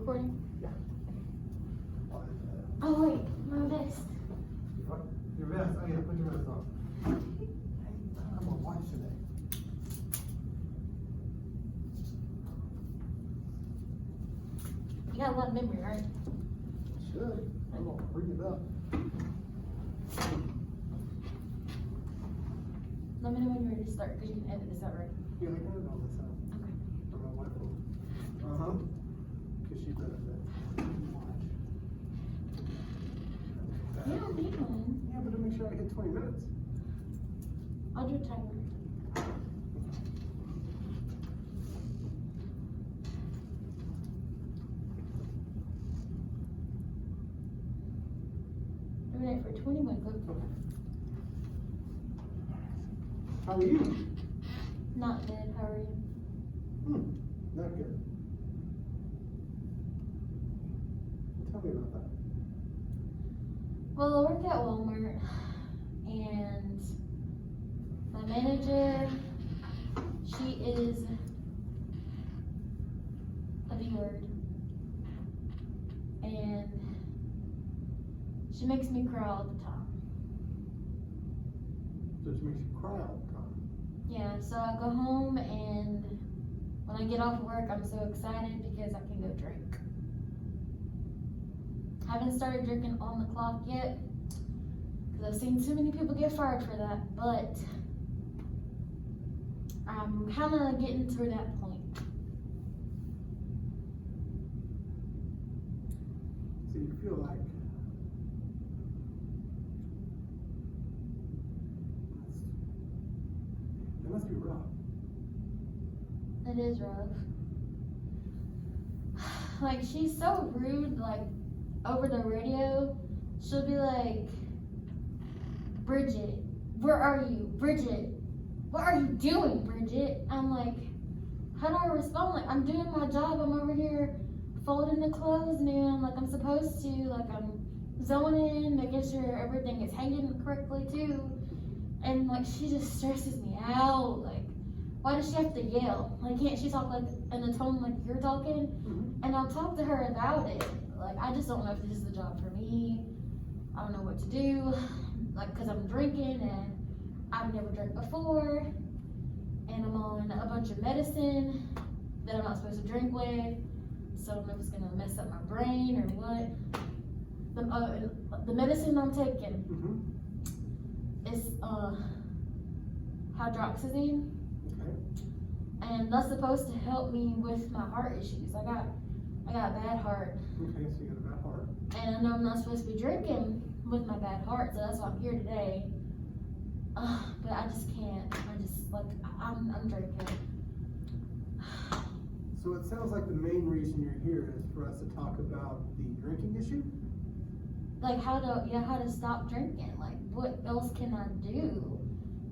recording? Yeah. Oh wait, my vest. What? Your vest? Oh yeah, put your vest on. I'm gonna watch today. You got a lot of memory, right? Should. I'm gonna bring it up. Let me know when you're ready to start, because you can edit this out, right? Yeah, I can edit all this out. Okay. Or my wife will. Cause she's better at that. Watch. You don't need one. Yeah, but to make sure I hit 20 minutes. I'll do a timer. We're ready for 21 clip. Okay. How are you? Not good, how are you? Not good. Tell me about that. Well, I work at Walmart, and my manager, she is a B-word, and she makes me cry all the time. So she makes you cry all the time. Yeah, so I go home, and when I get off work, I'm so excited because I can go drink. I haven't started drinking on the clock yet, because I've seen too many people get fired for that, but I'm kind of getting to that point. So you feel like that must be rough. It is rough. Like, she's so rude, like, over the radio. She'll be like, Bridget, where are you? Bridget, what are you doing, Bridget? I'm like, how do I respond? Like, I'm doing my job. I'm over here folding the clothes now, like I'm supposed to. Like, I'm zoning in, making sure everything is hanging correctly too. And like, she just stresses me out. Like, why does she have to yell? Like, can't she talk like in a tone like you're talking? And I'll talk to her about it. Like, I just don't know if this is the job for me. I don't know what to do. Like, cause I'm drinking and I've never drank before. And I'm on a bunch of medicine that I'm not supposed to drink with. So I don't know if it's gonna mess up my brain or what. The medicine I'm taking is hydroxyzine. Okay. And that's supposed to help me with my heart issues. I got a bad heart. Okay, so you got a bad heart. And I know I'm not supposed to be drinking with my bad heart, so that's why I'm here today. But I just can't. I'm drinking. So it sounds like the main reason you're here is for us to talk about the drinking issue? Like, how to stop drinking. Like, what else can I do?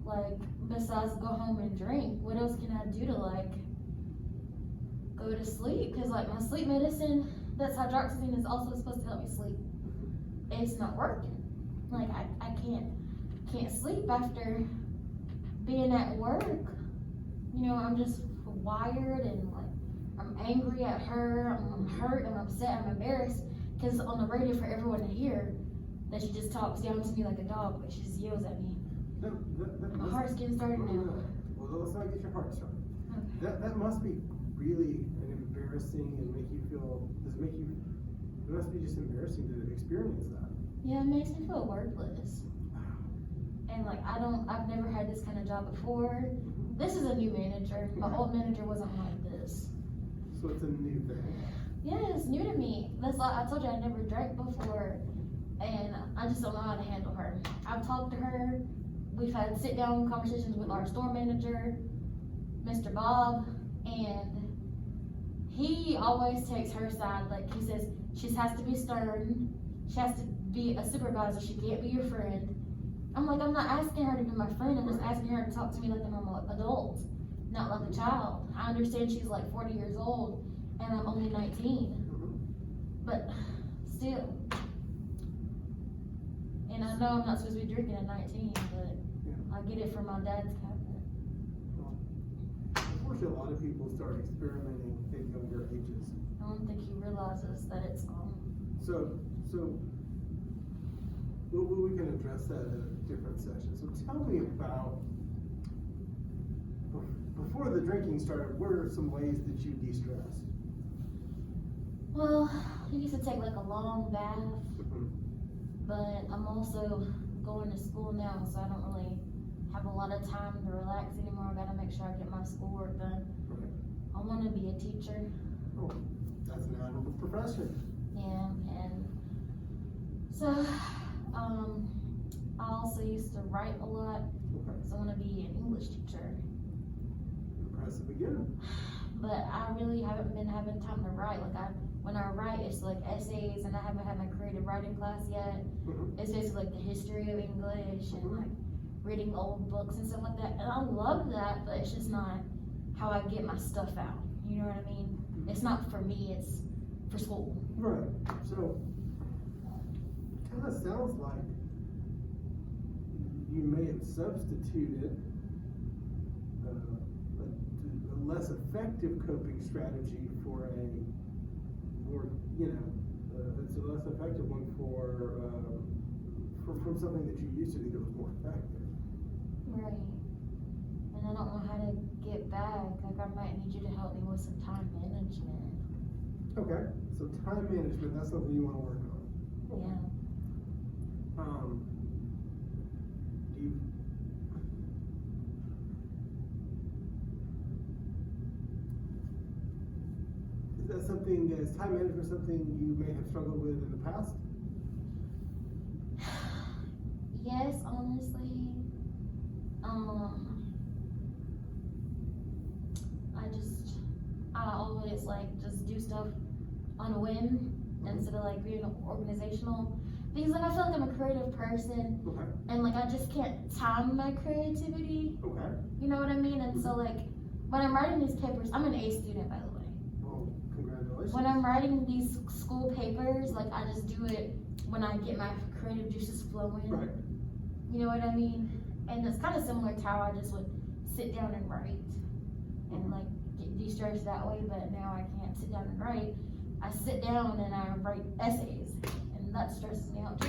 Like, besides go home and drink, what else can I do to, like, go to sleep? Because, like, my sleep medicine, that's hydroxyzine, is also supposed to help me sleep. It's not working. Like, I can't sleep after being at work. You know, I'm just wired, and like, I'm angry at her, I'm hurt, I'm upset, I'm embarrassed, because on the radio for everyone to hear that she just talks down to me like a dog, but she just yells at me. My heart's getting started now. Well, let's not get your heart started. Okay. That must be really embarrassing and make you feel, it must be just embarrassing to experience that. Yeah, it makes me feel worthless. And like, I've never had this kind of job before. This is a new manager. My old manager wasn't like this. So it's a new thing. Yeah, it's new to me. That's like, I told you I never drank before, and I just don't know how to handle her. I've talked to her. We've had sit-down conversations with our store manager, Mr. Bob, and he always takes her side. Like, he says she has to be stern. She has to be a supervisor. She can't be your friend. I'm like, I'm not asking her to be my friend. I'm just asking her to talk to me like a normal adult, not like a child. I understand she's like 40 years old, and I'm only 19. But still. And I know I'm not supposed to be drinking at 19, but I get it from my dad's cabinet. Unfortunately, a lot of people start experimenting at younger ages. I don't think you realize realizes that it's So we can address that at a different session. So tell me about, before the drinking started, what are some ways that you de-stressed? well, I used to take like a long bath, but I'm also going to school now, so I don't really have a lot of time to relax anymore. I gotta make sure I get my schoolwork done. Right. I want to be a teacher. Oh, that's an admirable profession. Yeah, and so I also used to write a lot, Okay. so I want to be an English teacher. Impressive again. But I really haven't been having time to write. When I write, it's like essays, and I haven't had my creative writing class yet. Mhm. It's basically like the history of English and Mhm. like reading old books and stuff like that. And I love that, but it's just not how I get my stuff out. You know what I mean? It's not for me, it's for school. Right. So, kind of sounds like you may have substituted a less effective coping strategy for a more, it's a less effective one from something that you used to do that was more effective. Right. And I don't know how to get back. Like, I might need you to help me with some time management. Okay. So time management, that's something you want to work on. Yeah. Do you, is time management something you may have struggled with in the past? Yes, honestly. I always like just do stuff on a whim instead of like being organizational. Because like I feel like I'm a creative person, Okay. and like I just can't time my creativity. Okay. You know what I mean? And so like when I'm writing these papers, I'm an A student, by the way. Well, congratulations. When I'm writing these school papers, like I just do it when I get my creative juices flowing. Right. You know what I mean? And it's kind of similar to how I just would sit down and write and like get de-stressed that way, but now I can't sit down and write. I sit down and I write essays, and that stresses me out too,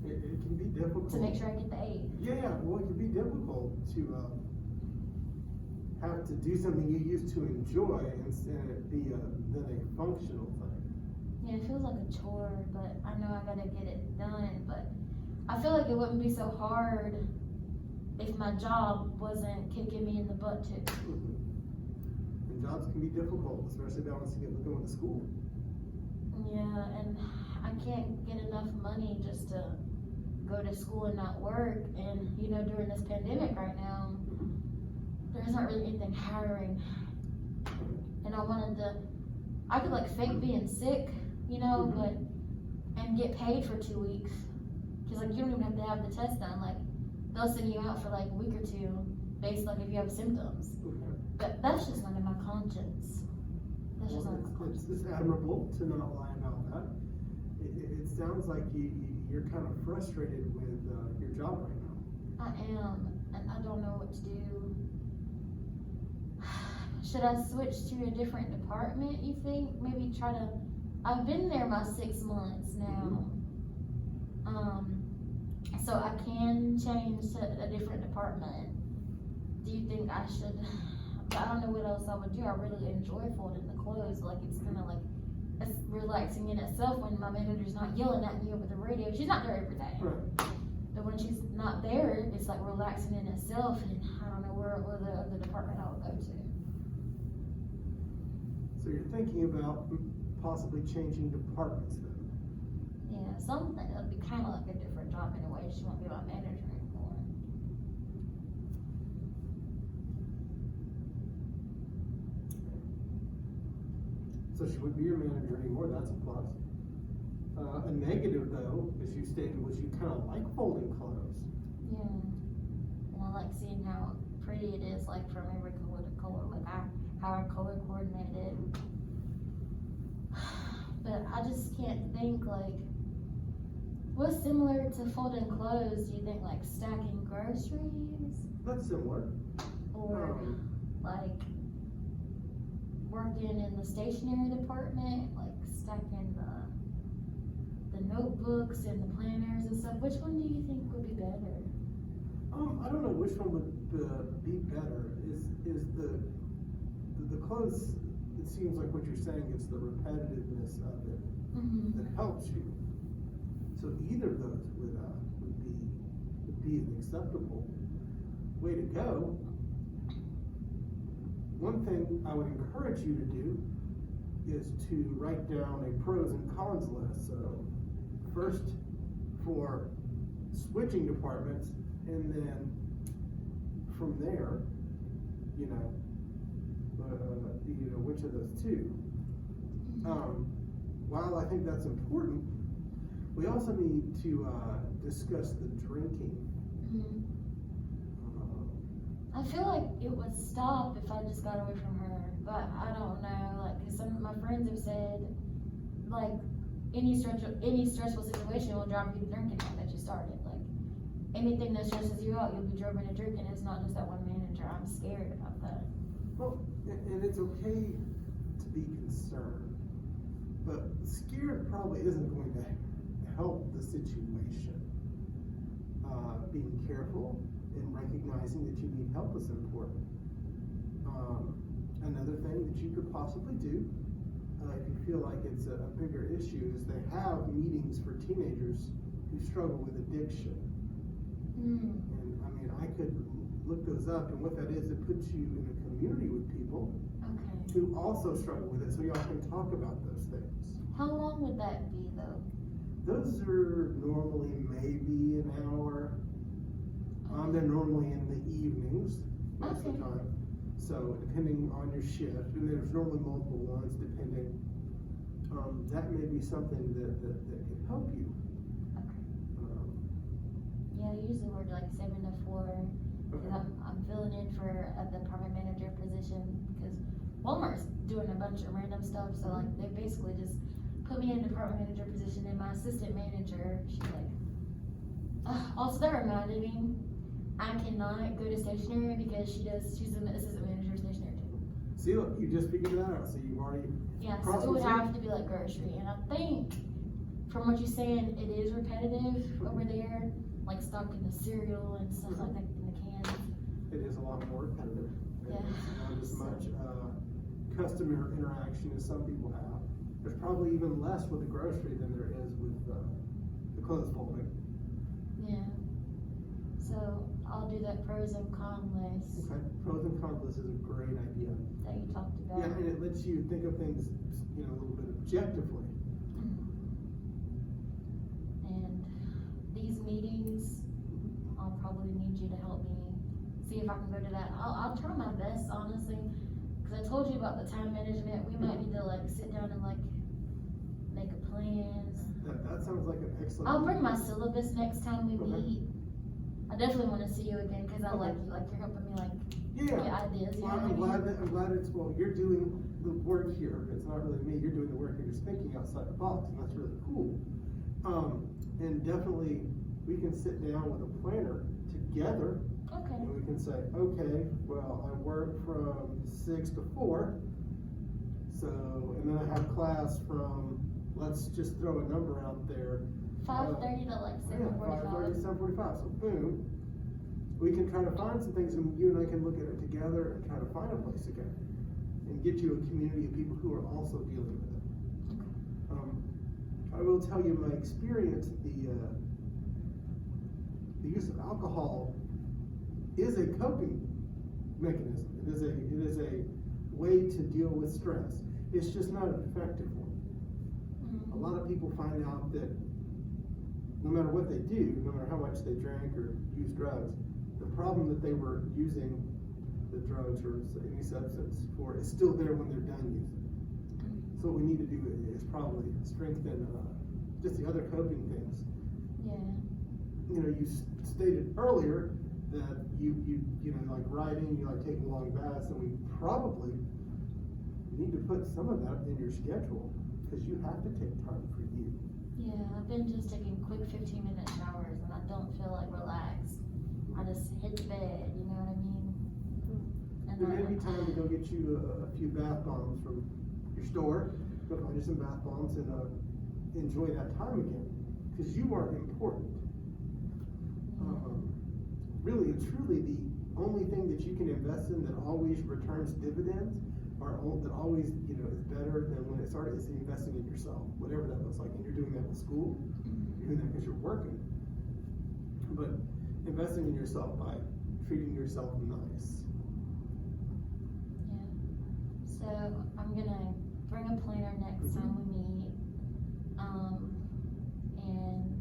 It can be difficult. to make sure I get the A. Yeah, well, it can be difficult to have to do something you used to enjoy instead of be then a functional thing. Yeah, it feels like a chore, but I know I gotta get it done, but I feel like it wouldn't be so hard if my job wasn't kicking me in the butt too. And jobs can be difficult, especially balancing it with going to school. Yeah, and I can't get enough money just to go to school and not work. And you know, during this pandemic right now, there's not really anything hiring. And I could like fake being sick, you know, but and get paid for 2 weeks. Cause like you don't even have to have the test done. Like they'll send you out for like a week or two, based like if you have symptoms. But that's just not in my conscience. That's just not in my conscience. It's admirable to not lie about that. It sounds like you're kind of frustrated with your job right now. I am, and I don't know what to do. Should I switch to a different department, you think? Maybe I've been there about 6 months now. So I can change to a different department. Do you think I should? I don't know what else I would do. I really enjoy folding the clothes. Like it's kind of like, it's relaxing in itself when my manager's not yelling at me over the radio. She's not there every day. Right. But when she's not there, it's like relaxing in itself, and I don't know where the other department I would go to. So you're thinking about possibly changing departments then? Yeah, something that'd be kind of like a different job in a way. She won't be my manager anymore. So she wouldn't be your manager anymore, that's a plus. A negative though, as you stated, was you kind of like folding clothes. Yeah, and I like seeing how pretty it is, like from every color to color, like how I color coordinated. But I just can't think like, what's similar to folding clothes? Do you think like stacking groceries, That's similar. or like working in the stationery department, like stacking the notebooks and the planners and stuff. Which one do you think would be better? I don't know which one would be better. Is the clothes? It seems like what you're saying is the repetitiveness of it that helps you. So either of those would be an acceptable way to go. One thing I would encourage you to do is to write down a pros and cons list. So first for switching departments, and then from there, which of those two. While I think that's important, we also need to discuss the drinking. I feel like it would stop if I just got away from her, but I don't know, like, 'cause some of my friends have said, like, any stressful situation will drive you to drinking now that you started. Like, anything that stresses you out, you'll be driven to drinking. It's not just that one manager. I'm scared about that. Well, and it's okay to be concerned, but scared probably isn't going to help the situation. Being careful and recognizing that you need help is important. Another thing that you could possibly do, if you feel like it's a bigger issue, is they have meetings for teenagers who struggle with addiction. And I mean, I could look those up, and what that is, it puts you in a community with people who also struggle with it, so y'all can talk about those things. How long would that be, though? Those are normally maybe an hour. They're normally in the evenings most of the time. So depending on your shift, and there's normally multiple ones depending. That may be something that can help you. Yeah, I usually work like 7 to 4. Because I'm filling in for the department manager position because Walmart's doing a bunch of random stuff. So like they basically just put me in a department manager position, and my assistant manager, she's like, also that reminded me, I cannot go to stationery because she's the assistant manager of stationery too. See, look, you just figured that out. So you've already so it would have to be like grocery, and I think from what you're saying, it is repetitive over there, like stocking the cereal and stuff like that in the cans. It is a lot more repetitive. Yeah. It's not as much customer interaction as some people have. There's probably even less with the grocery than there is with the clothes folding. Yeah. So I'll do that pros and cons list Okay, pros and cons list is a great idea. that you talked about. Yeah, and it lets you think of things, a little bit objectively. And these meetings, I'll probably need you to help me see if I can go to that. I'll try my best, honestly, because I told you about the time management. We might need to like sit down and like make a plan. That sounds like an excellent. I'll bring my syllabus next time we meet. I definitely want to see you again because I like you. Like you're helping me like get ideas. You Well, know I'm what I mean? glad you're doing the work here. It's not really me. You're doing the work and you're thinking outside the box, and that's really cool. And definitely we can sit down with a planner together. Okay. And we can say, okay, well, I work from 6 to 4. So, and then I have class from, let's just throw a number out there. 5:30 to like 7:45. 5:30 to 7:45. So boom, we can try to find some things, and you and I can look at it together and try to find a place to go and get you a community of people who are also dealing with it. I will tell you my experience. The use of alcohol is a coping mechanism. It is a way to deal with stress. It's just not an effective one. A lot of people find out that no matter what they do, no matter how much they drank or use drugs, the problem that they were using the drugs or any substance for is still there when they're done using it. So what we need to do is probably strengthen just the other coping things. Yeah. You stated earlier that you like writing, you like taking long baths, and we probably need to put some of that in your schedule because you have to take time for you. Yeah, I've been just taking quick 15-minute showers and I don't feel like relaxed. I just hit the bed, you know what I mean? And It may be time to go get you a few bath bombs from your store, go find you some bath bombs and enjoy that time again, because you are important. Really and truly, the only thing that you can invest in that always returns dividends, that always, you know, is better than when it started, is investing in yourself, whatever that looks like. And you're doing that with school, you're doing that because you're working. But investing in yourself by treating yourself nice. Yeah. So I'm gonna bring a planner next time we meet. And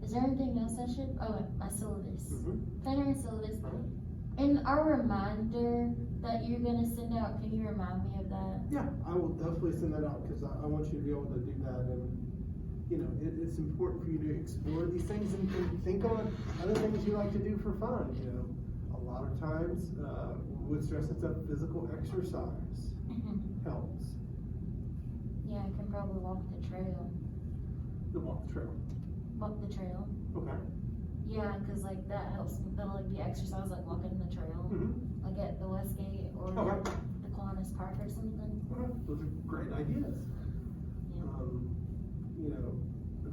is there anything else I should? Oh, my syllabus. Planner and syllabus. And our reminder that you're gonna send out, can you remind me of that? Yeah, I will definitely send that out, because I want you to be able to do that. And you know, it's important for you to explore these things and think on other things you like to do for fun. You know, a lot of times with stress, it's a physical exercise helps. Yeah, I can probably walk the trail. Walk the trail. Walk the trail. Okay. Yeah, cause like that helps. That'll like be exercise, like walking the trail, like at the Westgate or Okay. the Kiwanis Park or something. Well, those are great ideas. Yeah. You know,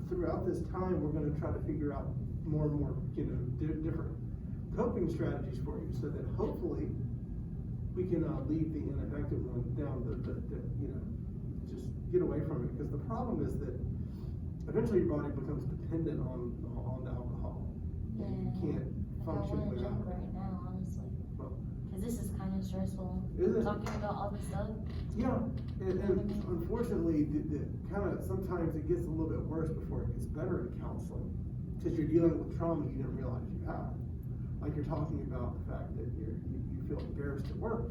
throughout this time, we're going to try to figure out more and more, you know, different coping strategies for you, so that hopefully we can leave the ineffective one down. You know, just get away from it, because the problem is that eventually your body becomes dependent on the alcohol. Yeah. And you can't function I wanna without drink it. right now, honestly. Well, Cause this is kind of stressful. Is it? Talking about all this stuff. yeah, and unfortunately, the kind of sometimes it gets a little bit worse before it gets better in counseling, because you're dealing with trauma you didn't realize you had. Like you're talking about the fact that you feel embarrassed at work.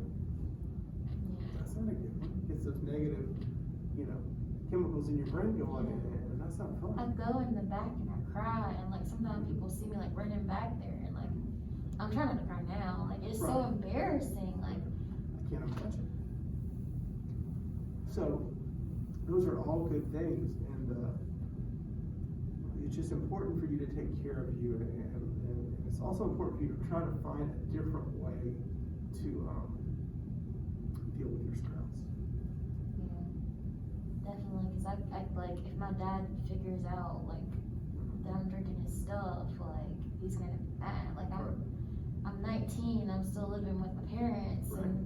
That's not a good one. It's those negative, you know, chemicals in your brain going, and that's not fun. I go in the back and I cry, and like sometimes people see me like running back there, and like I'm trying not to cry now. Like it's so Right. embarrassing. Like I can't imagine. So, those are all good things, and it's just important for you to take care of you, and it's also important for you to try to find a different way to deal with your stress. yeah, definitely. Cause I like if my dad figures out like that I'm drinking his stuff, like he's gonna be mad. Like I'm 19, I'm still living with my parents, Right. and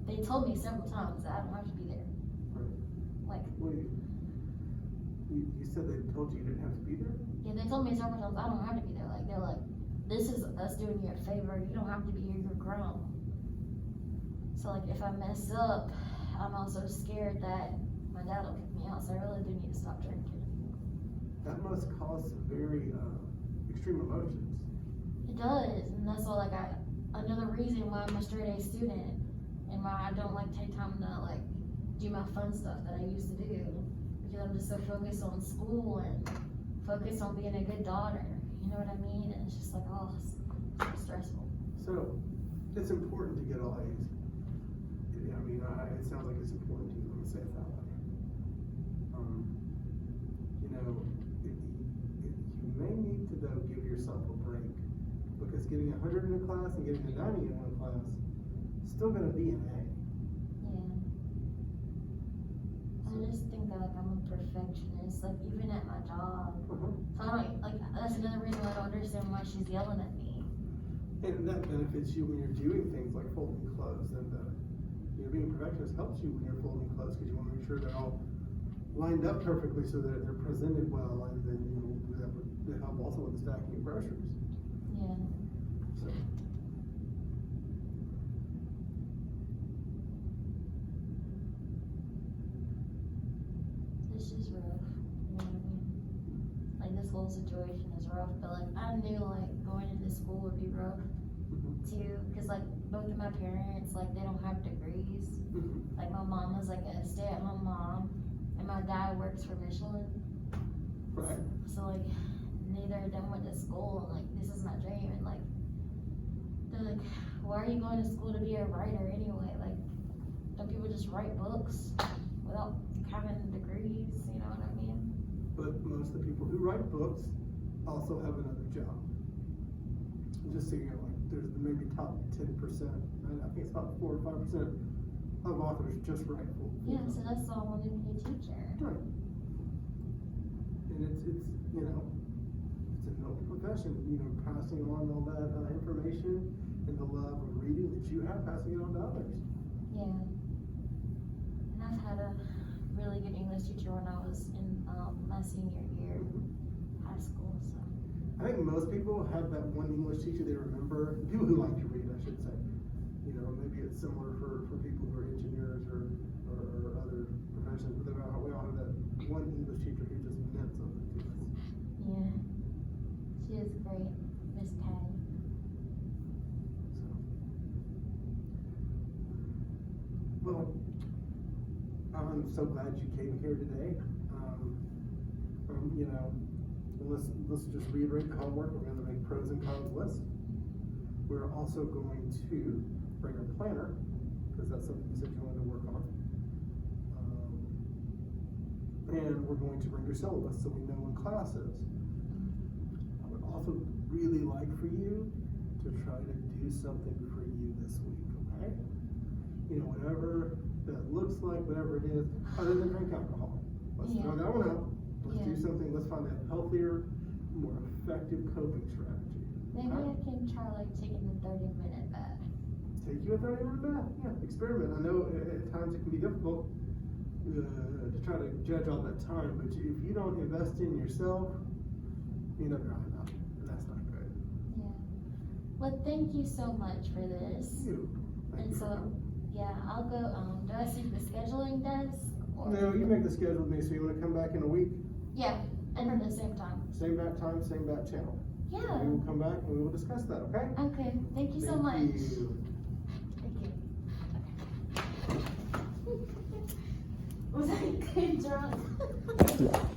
they told me several times that I don't have to be there. Right. Like, Well, you said they told you you didn't have to be there? yeah, they told me several times I don't have to be there. Like, they're like, this is us doing you a favor. You don't have to be here. You're grown. So like, if I mess up, I'm also scared that my dad will kick me out. So I really do need to stop drinking. That must cause some very extreme emotions. It does, and that's all. Like, another reason why I'm a straight A student, and why I don't like take time to like do my fun stuff that I used to do, because I'm just so focused on school and focused on being a good daughter. You know what I mean? And it's just like, oh, it's so stressful. So, it's important to get all A's. I mean, it sounds like it's important to you. Let me say it that way. You know, you may need to though give yourself a break, because getting 100 in a class and getting a 90 in one class is still going to be an A. I just think that like I'm a perfectionist, like even at my job. So I don't like, that's another reason why I don't understand why she's yelling at me. And that benefits you when you're doing things like folding clothes, and you know, being a perfectionist helps you when you're folding clothes, because you want to make sure they're all lined up perfectly so that they're presented well, and then you know that would help also with the stacking of groceries. Yeah. So. It's just rough, you know what I mean? Like this whole situation is rough, but like I knew like going into school would be rough too, cause like both of my parents, like they don't have degrees. Like my mom was like a stay-at-home mom, and my dad works for Michelin. Right. So like neither of them went to school, and like this is my dream, and like they're like, why are you going to school to be a writer anyway? Like, don't people just write books without having degrees? You know what I mean? But most of the people who write books also have another job. Just so you know, like there's maybe top 10%, I think it's about 4 or 5% of authors just write full. Yeah, so that's all I wanted to be a teacher. Right. And it's, you know, it's a noble profession, you know, passing on all that information and the love of reading that you have, passing it on to others. Yeah. And I've had a really good English teacher when I was in my senior year of high school, so. I think most people have that one English teacher they remember, people who like to read, I should say. You know, maybe it's similar for people who are engineers or other professions, but we all have that one English teacher who just meant something to us. Yeah. She is great, Miss Patty. So. Well, I'm so glad you came here today. You know, let's just reiterate the homework. We're going to make pros and cons lists. We're also going to bring a planner, because that's something you said you wanted to work on. And we're going to bring your syllabus so we know when class is. I would also really like for you to try to do something for you this week, okay? You know, whatever that looks like, whatever it is, other than drink alcohol. Let's throw that one out. Let's do something, let's find a healthier, more effective coping strategy. Maybe I can try like taking the 30-minute bath. Take you a 30-minute bath, yeah, experiment. I know at times it can be difficult to try to judge all that time, but if you don't invest in yourself, you end up drying out, and that's not good. Yeah. Well, thank you so much for this. Thank And you for so, coming. yeah, I'll go, do I see the scheduling desk? Or? No, you make the schedule with me, so you wanna come back in a week? Yeah, and at the same time. Same bat time, same bat channel. Yeah. We will come back and we will discuss that, okay? Okay, thank you so Thank much. you. Thank you. Was I good drunk?